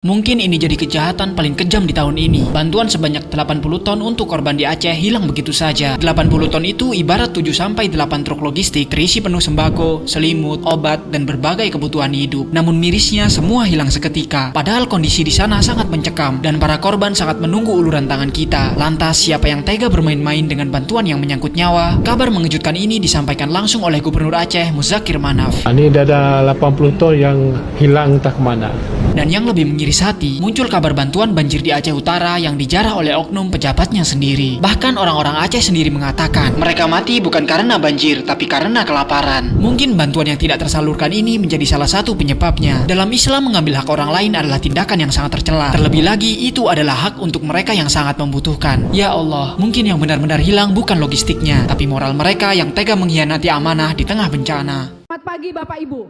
Mungkin ini jadi kejahatan paling kejam di tahun ini. Bantuan sebanyak 80 ton untuk korban di Aceh hilang begitu saja. 80 ton itu ibarat 7-8 truk logistik terisi penuh sembako, selimut, obat, dan berbagai kebutuhan hidup. Namun mirisnya semua hilang seketika. Padahal kondisi di sana sangat mencekam dan para korban sangat menunggu uluran tangan kita. Lantas siapa yang tega bermain-main dengan bantuan yang menyangkut nyawa? Kabar mengejutkan ini disampaikan langsung oleh Gubernur Aceh Muzakir Manaf. Ini ada 80 ton yang hilang entah kemana. Dan yang lebih mengiris hati, muncul kabar bantuan banjir di Aceh Utara yang dijarah oleh oknum pejabatnya sendiri. Bahkan orang-orang Aceh sendiri mengatakan, mereka mati bukan karena banjir, tapi karena kelaparan. Mungkin bantuan yang tidak tersalurkan ini menjadi salah satu penyebabnya. Dalam Islam, mengambil hak orang lain adalah tindakan yang sangat tercela. Terlebih lagi, itu adalah hak untuk mereka yang sangat membutuhkan. Ya Allah, mungkin yang benar-benar hilang bukan logistiknya, tapi moral mereka yang tega mengkhianati amanah di tengah bencana. Selamat pagi Bapak Ibu.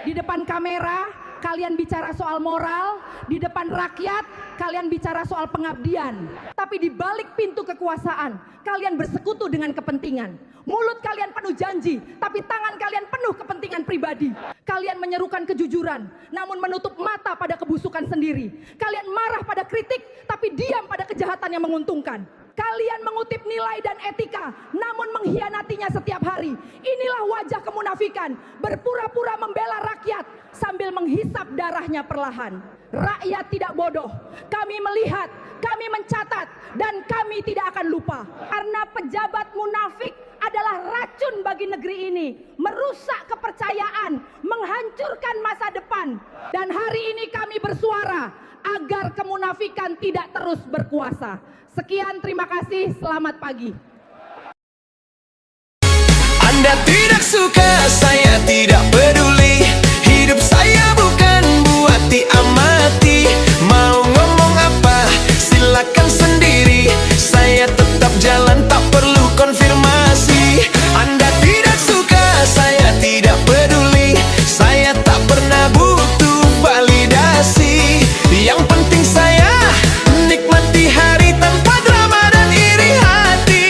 Di depan kamera kalian bicara soal moral, di depan rakyat kalian bicara soal pengabdian. Tapi di balik pintu kekuasaan kalian bersekutu dengan kepentingan. Mulut kalian penuh janji, tapi tangan kalian penuh kepentingan pribadi. Kalian menyerukan kejujuran, namun menutup mata pada kebusukan sendiri. Kalian marah pada kritik, tapi diam pada kejahatan yang menguntungkan. Kalian mengutip nilai dan etika, namun mengkhianatinya setiap hari. Inilah wajah kemunafikan, berpura-pura membela rakyat sambil menghisap darahnya perlahan. Rakyat tidak bodoh, kami melihat, kami mencatat, dan kami tidak akan lupa. Karena pejabat munafik adalah racun bagi negeri ini, merusak kepercayaan, menghancurkan masa depan. Dan hari ini kami bersuara agar kemunafikan tidak terus berkuasa. Sekian, terima kasih, selamat pagi. Anda tidak suka, saya tidak peduli. Hidup saya bukan buat diamati. Mau ngomong apa, silakan sendiri. Saya tetap jalan, tak perlu konfirmasi. Anda tidak suka, saya tidak peduli. Saya tak pernah butuh validasi. Yang penting saya nikmati hari tanpa drama dan iri hati.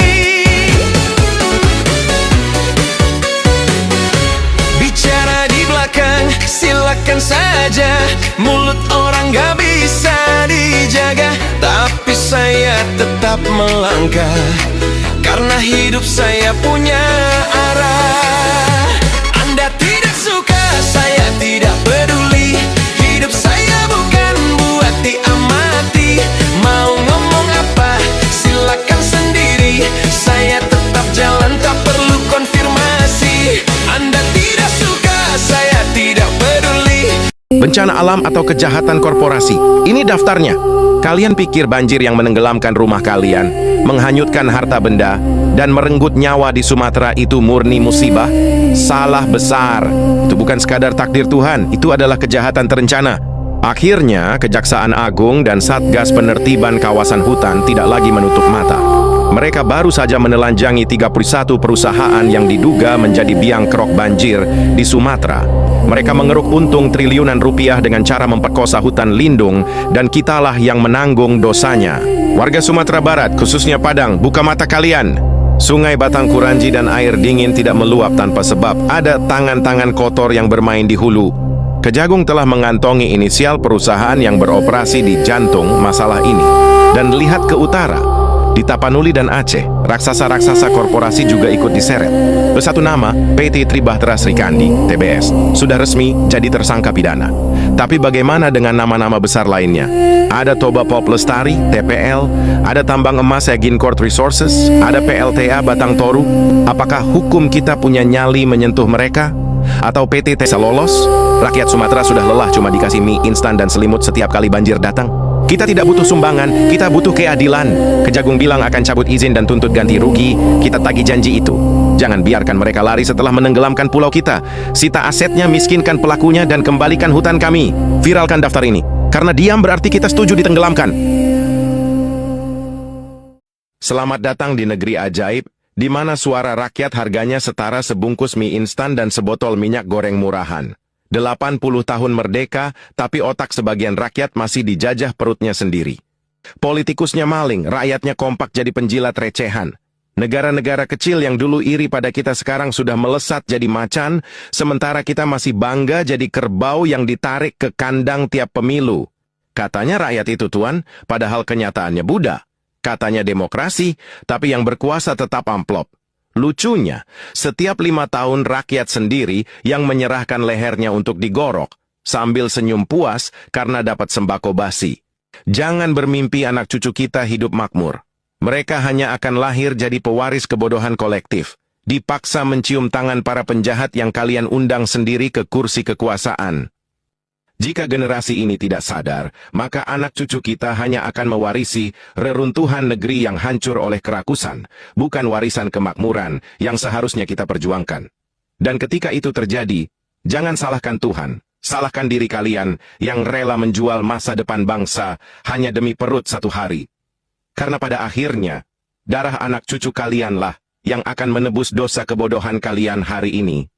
Bicara di belakang silakan saja, mulut orang gak bisa dijaga. Tapi saya tetap melangkah, karena hidup saya punya arah. Anda tidak suka, saya tidak peduli. Hidup saya bukan buat diamati. Mau ngomong apa, silakan sendiri. Saya tetap jalan, tak perlu konfirmasi. Anda tidak suka, saya tidak peduli. Bencana alam atau kejahatan korporasi. Ini daftarnya. Kalian pikir banjir yang menenggelamkan rumah kalian, menghanyutkan harta benda, dan merenggut nyawa di Sumatera itu murni musibah? Salah besar. Itu bukan sekadar takdir Tuhan, itu adalah kejahatan terencana. Akhirnya, Kejaksaan Agung dan Satgas Penertiban Kawasan Hutan tidak lagi menutup mata. Mereka baru saja menelanjangi 31 perusahaan yang diduga menjadi biang kerok banjir di Sumatera. Mereka mengeruk untung triliunan rupiah dengan cara memperkosa hutan lindung, dan kitalah yang menanggung dosanya. Warga Sumatera Barat, khususnya Padang, buka mata kalian. Sungai Batang Kuranji dan air dingin tidak meluap tanpa sebab. Ada tangan-tangan kotor yang bermain di hulu. Kejagung telah mengantongi inisial perusahaan yang beroperasi di jantung masalah ini. Dan lihat ke utara. Di Tapanuli dan Aceh, raksasa-raksasa korporasi juga ikut diseret. Bersatu nama, PT Tribahtera Srikandi, TBS, sudah resmi jadi tersangka pidana. Tapi bagaimana dengan nama-nama besar lainnya? Ada Toba Pop Lestari, TPL, ada Tambang Emas Eginkort Resources, ada PLTA Batang Toru. Apakah hukum kita punya nyali menyentuh mereka? Atau PT Tesa lolos? Rakyat Sumatera sudah lelah cuma dikasih mie instan dan selimut setiap kali banjir datang. Kita tidak butuh sumbangan, kita butuh keadilan. Kejagung bilang akan cabut izin dan tuntut ganti rugi. Kita tagih janji itu. Jangan biarkan mereka lari setelah menenggelamkan pulau kita. Sita asetnya, miskinkan pelakunya, dan kembalikan hutan kami. Viralkan daftar ini. Karena diam berarti kita setuju ditenggelamkan. Selamat datang di negeri ajaib, di mana suara rakyat harganya setara sebungkus mie instan dan sebotol minyak goreng murahan. 80 tahun merdeka, tapi otak sebagian rakyat masih dijajah perutnya sendiri. Politikusnya maling, rakyatnya kompak jadi penjilat recehan. Negara-negara kecil yang dulu iri pada kita sekarang sudah melesat jadi macan, sementara kita masih bangga jadi kerbau yang ditarik ke kandang tiap pemilu. Katanya rakyat itu tuan, padahal kenyataannya Buddha. Katanya demokrasi, tapi yang berkuasa tetap amplop. Lucunya, setiap 5 tahun rakyat sendiri yang menyerahkan lehernya untuk digorok, sambil senyum puas karena dapat sembako basi. Jangan bermimpi anak cucu kita hidup makmur. Mereka hanya akan lahir jadi pewaris kebodohan kolektif, dipaksa mencium tangan para penjahat yang kalian undang sendiri ke kursi kekuasaan. Jika generasi ini tidak sadar, maka anak cucu kita hanya akan mewarisi reruntuhan negeri yang hancur oleh kerakusan, bukan warisan kemakmuran yang seharusnya kita perjuangkan. Dan ketika itu terjadi, jangan salahkan Tuhan, salahkan diri kalian yang rela menjual masa depan bangsa hanya demi perut satu hari. Karena pada akhirnya, darah anak cucu kalianlah yang akan menebus dosa kebodohan kalian hari ini.